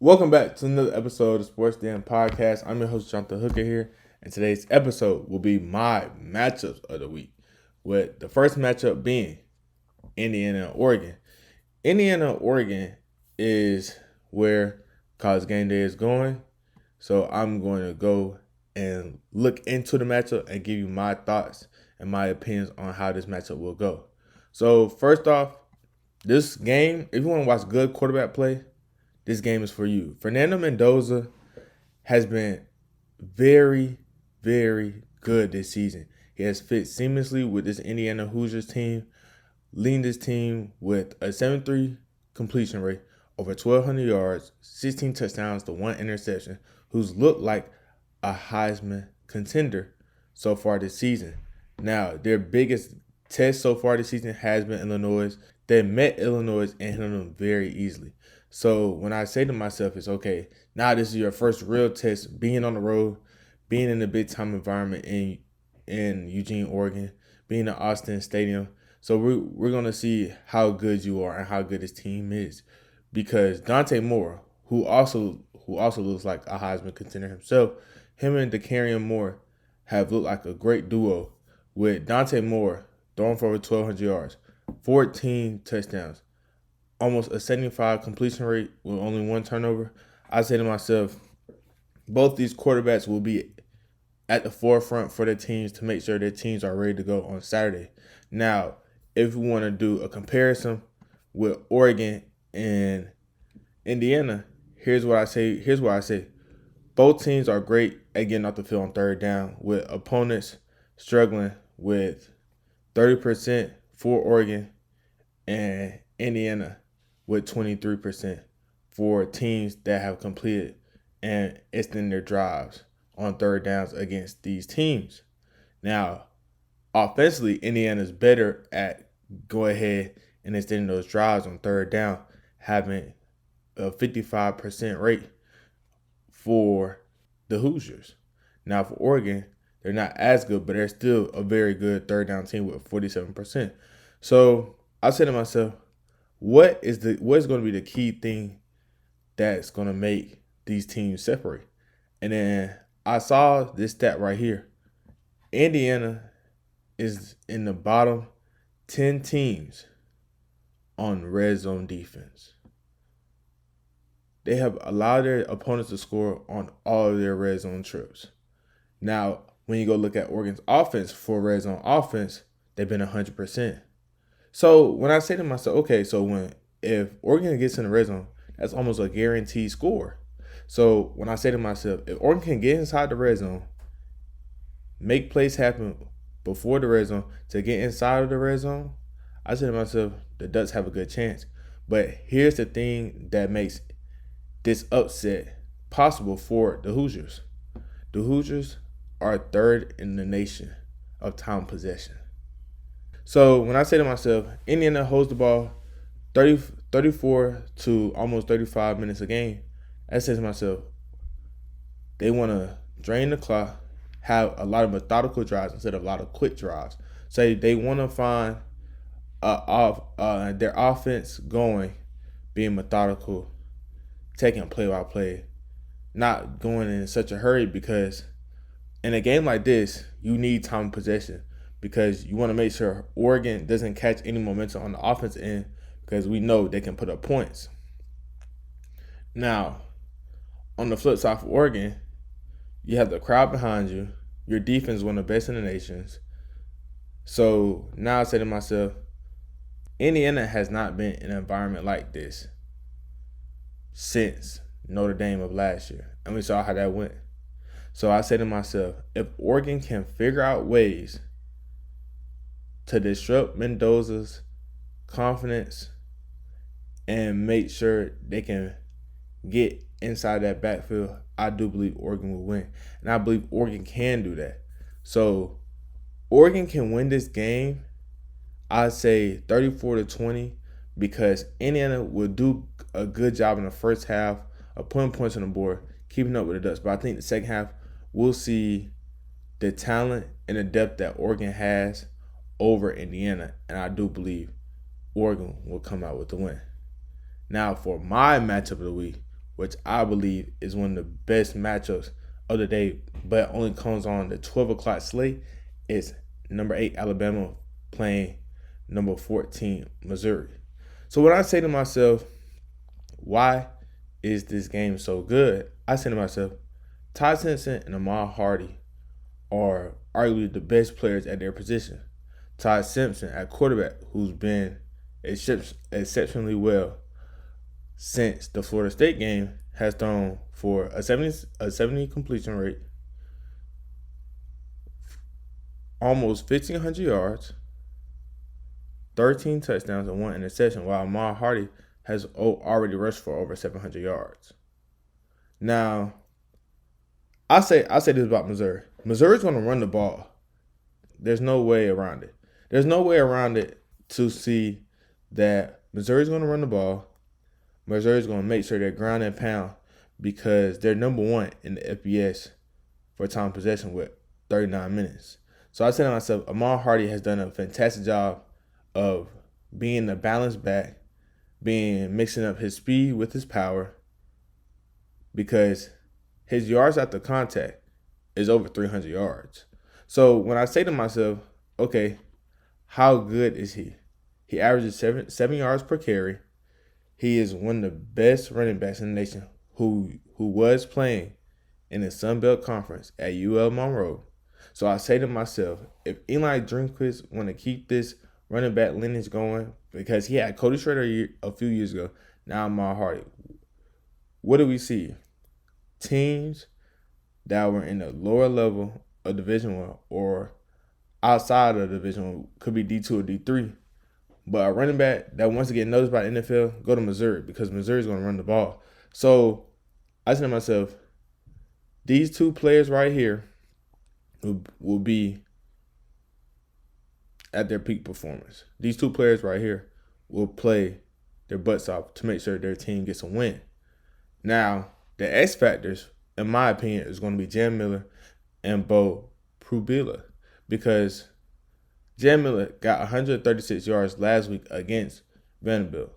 Welcome back to another episode of the Sports Den Podcast. I'm your host, Jonathan Hooker here, and today's episode will be my matchups of the week, with the first matchup being Indiana and Oregon. Indiana and Oregon is where College Game Day is going, so I'm going to go and look into the matchup and give you my thoughts and my opinions on how this matchup will go. So first off, this game, if you want to watch good quarterback play, this game is for you. Fernando Mendoza has been very, very good this season. He has fit seamlessly with this Indiana Hoosiers team, leading this team with a 7.3 completion rate, over 1,200 yards, 16 touchdowns to 1 interception, who's looked like a Heisman contender so far this season. Now, their biggest test so far this season has been Illinois. They met Illinois and hit them very easily. So when I say to myself, it's okay, now this is your first real test, being on the road, being in a big-time environment in Eugene, Oregon, being in Austin Stadium. So we're going to see how good you are and how good this team is. Because Dante Moore, who also looks like a Heisman contender himself, him and DeCarian Moore have looked like a great duo, with Dante Moore throwing for over 1,200 yards, 14 touchdowns, almost a 75 completion rate with only 1 turnover. I say to myself, both these quarterbacks will be at the forefront for their teams to make sure their teams are ready to go on Saturday. Now, if we want to do a comparison with Oregon and Indiana, here's what I say. Both teams are great at getting off the field on third down, with opponents struggling with 30% for Oregon and Indiana with 23% for teams that have completed and extended their drives on third downs against these teams. Now, offensively, Indiana's better at go ahead and extending those drives on third down, having a 55% rate for the Hoosiers. Now, for Oregon, they're not as good, but they're still a very good third down team with 47%. So I said to myself, what is going to be the key thing that's going to make these teams separate? And then I saw this stat right here. Indiana is in the bottom 10 teams on red zone defense. They have allowed their opponents to score on all of their red zone trips. Now, when you go look at Oregon's offense for red zone offense, they've been 100%. So when I say to myself, okay, so if Oregon gets in the red zone, that's almost a guaranteed score. So when I say to myself, if Oregon can get inside the red zone, make plays happen before the red zone to get inside of the red zone, I say to myself, the Ducks have a good chance. But here's the thing that makes this upset possible for the Hoosiers. The Hoosiers are third in the nation of time possession. So when I say to myself, Indiana holds the ball 34 to almost 35 minutes a game, I say to myself, they want to drain the clock, have a lot of methodical drives instead of a lot of quick drives. So they want to find their offense going, being methodical, taking play by play, not going in such a hurry, because in a game like this, you need time of possession, because you want to make sure Oregon doesn't catch any momentum on the offense end, because we know they can put up points. Now, on the flip side for Oregon, you have the crowd behind you. Your defense is one of the best in the nations. So now I say to myself, Indiana has not been in an environment like this since Notre Dame of last year. And we saw how that went. So I say to myself, if Oregon can figure out ways to disrupt Mendoza's confidence and make sure they can get inside that backfield, I do believe Oregon will win. And I believe Oregon can do that. So Oregon can win this game, I'd say 34-20, because Indiana will do a good job in the first half of putting points on the board, keeping up with the Ducks. But I think the second half, we'll see the talent and the depth that Oregon has over Indiana, and I do believe Oregon will come out with the win. Now, for my matchup of the week, which I believe is one of the best matchups of the day, but only comes on the 12 o'clock slate. It's number 8 Alabama playing number 14 Missouri. So when I say to myself, why is this game so good? I say to myself, Todd Simpson and Ahmad Hardy are arguably the best players at their position. Todd Simpson at quarterback, who's been exceptionally well since the Florida State game, has thrown for a 70 completion rate, almost 1,500 yards, 13 touchdowns, and 1 interception, while Ahmad Hardy has already rushed for over 700 yards. Now, I say this about Missouri. Missouri's going to run the ball. There's no way around it. There's no way around it to see that Missouri's going to run the ball. Missouri's going to make sure they're ground and pound because they're number 1 in the FBS for time possession with 39 minutes. So I said to myself, Ahmad Hardy has done a fantastic job of being a balanced back, mixing up his speed with his power, because his yards after contact is over 300 yards. So when I say to myself, okay, how good is he? He averages 7 yards per carry. He is one of the best running backs in the nation who was playing in the Sun Belt Conference at UL Monroe. So I say to myself, if Eli Drinkwitz want to keep this running back lineage going, because he had Cody Schrader a few years ago, now Ahmad Hardy, what do we see? Teams that were in the lower level of Division I or outside of Division I, could be D2 or D3, but a running back that wants to get noticed by the NFL, go to Missouri, because Missouri's going to run the ball. So I said to myself, these two players right here will be at their peak performance. These two players right here will play their butts off to make sure their team gets a win. Now, the X factors, in my opinion, is going to be Jan Miller and Bo Prubila, because Jan Miller got 136 yards last week against Vanderbilt.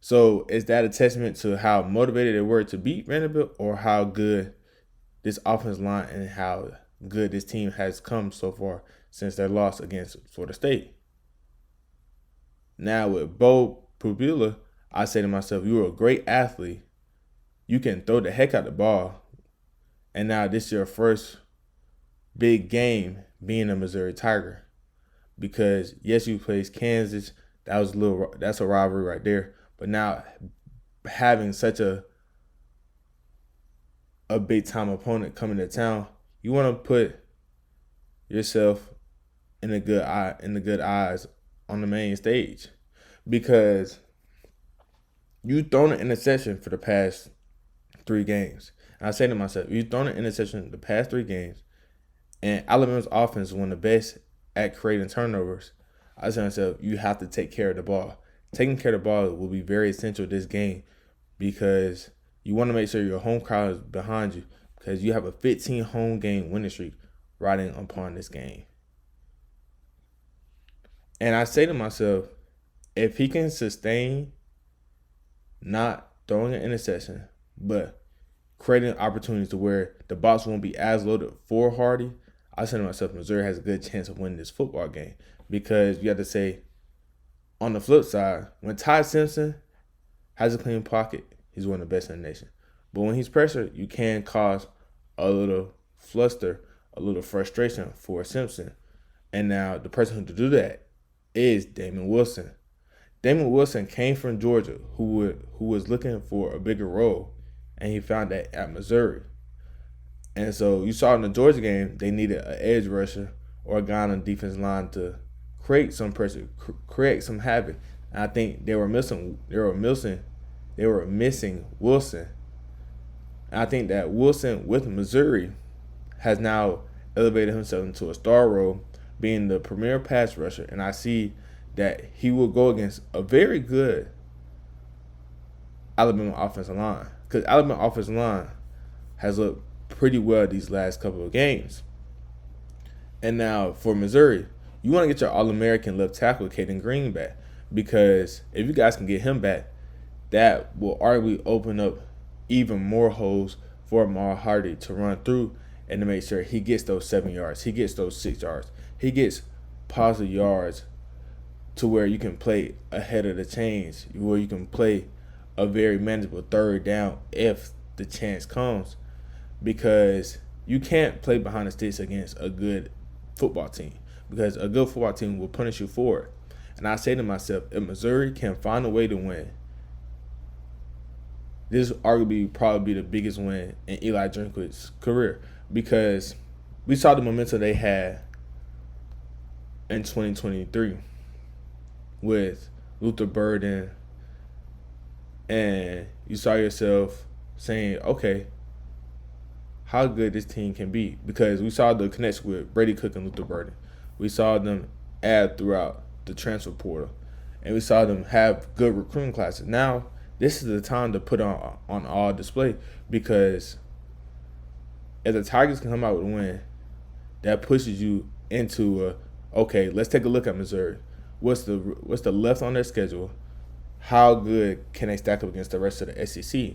So is that a testament to how motivated they were to beat Vanderbilt, or how good this offensive line and how good this team has come so far since their loss against Florida State? Now with Bo Prubila, I say to myself, you're a great athlete. You can throw the heck out the ball. And now this is your first big game being a Missouri Tiger. Because yes, you played Kansas. That's a rivalry right there. But now having such a big time opponent coming to town, you want to put yourself in the good eyes on the main stage, because you've thrown an interception for the past 3 games. And I say to myself, you've thrown an interception the past 3 games, and Alabama's offense is one of the best at creating turnovers. I say to myself, you have to take care of the ball. Taking care of the ball will be very essential this game, because you want to make sure your home crowd is behind you, because you have a 15 home game winning streak riding upon this game. And I say to myself, if he can sustain not throwing an interception, but creating opportunities to where the box won't be as loaded for Hardy, I say to myself, Missouri has a good chance of winning this football game. Because you have to say, on the flip side, when Todd Simpson has a clean pocket, he's one of the best in the nation. But when he's pressured, you can cause a little fluster, a little frustration for Simpson. And now the person who to do that is Damon Wilson. Damon Wilson came from Georgia, who was looking for a bigger role, and he found that at Missouri. And so you saw in the Georgia game, they needed an edge rusher or a guy on the defensive line to create some pressure, create some havoc. And I think they were missing Wilson. And I think that Wilson with Missouri has now elevated himself into a star role, being the premier pass rusher. And I see that he will go against a very good Alabama offensive line, because Alabama offensive line has looked pretty well these last couple of games. And now for Missouri, you want to get your All-American left tackle, Caden Green, back, because if you guys can get him back, that will arguably open up even more holes for Mar Hardy to run through and to make sure he gets those 7 yards, he gets those 6 yards, he gets positive yards to where you can play ahead of the chains, where you can play a very manageable third down if the chance comes, because you can't play behind the sticks against a good football team, because a good football team will punish you for it. And I say to myself, if Missouri can find a way to win, this arguably probably be the biggest win in Eli Drinkwitz's career, because we saw the momentum they had in 2023 with Luther Burden, and you saw yourself saying, okay, how good this team can be, because we saw the connection with Brady Cook and Luther Burden. We saw them add throughout the transfer portal, and we saw them have good recruiting classes. Now, this is the time to put on all display, because if the Tigers can come out with a win, that pushes you into okay, let's take a look at Missouri. What's the left on their schedule? How good can they stack up against the rest of the SEC?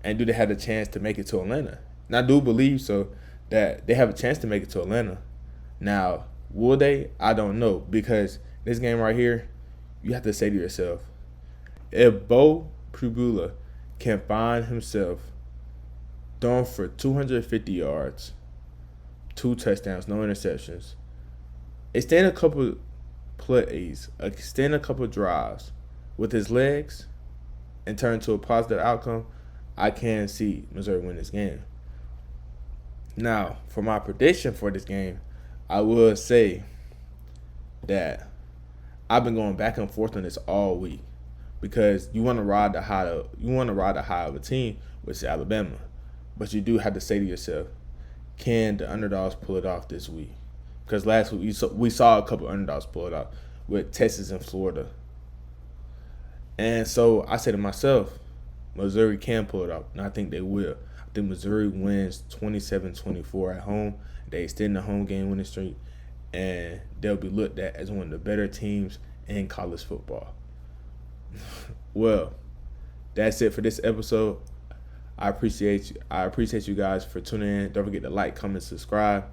And do they have a chance to make it to Atlanta? And I do believe so, that they have a chance to make it to Atlanta. Now, will they? I don't know, because this game right here, you have to say to yourself, if Bo Pribula can find himself throwing for 250 yards, 2 touchdowns, no interceptions, extend a couple plays, extend a couple drives with his legs, and turn to a positive outcome, I can see Missouri win this game. Now, for my prediction for this game, I will say that I've been going back and forth on this all week, because you want to ride the high of a team, which is Alabama, but you do have to say to yourself, can the underdogs pull it off this week? Because last week we saw a couple underdogs pull it off with Texas and Florida, and so I said to myself, Missouri can pull it off, and I think they will. I think Missouri wins 27-24 at home. They extend the home game winning streak, and they'll be looked at as one of the better teams in college football. Well, that's it for this episode. I appreciate you guys for tuning in. Don't forget to like, comment, subscribe,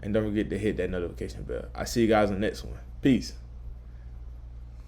and don't forget to hit that notification bell. I see you guys on the next one. Peace.